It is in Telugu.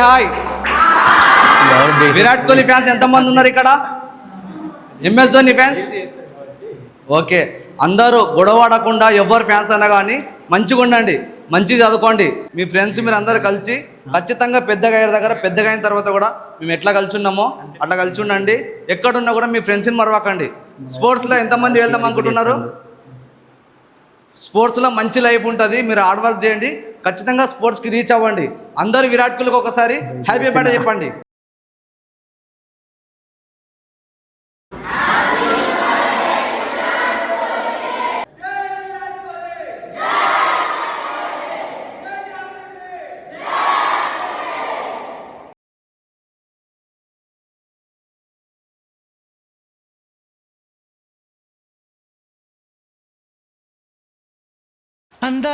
హాయ్. విరాట్ కోహ్లీ ఫ్యాన్స్ ఎంతమంది ఉన్నారు ఇక్కడ? MS Dhoni fans? ఓకే, అందరూ గొడవడకుండా ఎవరు ఫ్యాన్స్ అయినా కానీ మంచిగా ఉండండి, మంచిగా చదువుకోండి. మీ ఫ్రెండ్స్ మీరు అందరూ కలిసి ఖచ్చితంగా పెద్దగా అయ్యే దగ్గర, పెద్దగా అయిన తర్వాత కూడా మేము ఎట్లా కలిసి ఉన్నామో అట్లా కలిసి ఉండండి. ఎక్కడున్నా కూడా మీ ఫ్రెండ్స్ని మరవకండి. స్పోర్ట్స్లో ఎంతమంది వెళ్దాం అనుకుంటున్నారు? స్పోర్ట్స్లో మంచి లైఫ్ ఉంటుంది. మీరు హార్డ్ వర్క్ చేయండి, ఖచ్చితంగా స్పోర్ట్స్కి రీచ్ అవ్వండి. అందరూ విరాట్ కోహ్లీకి ఒకసారి హ్యాపీ బర్త్డే చెప్పండి. அந்த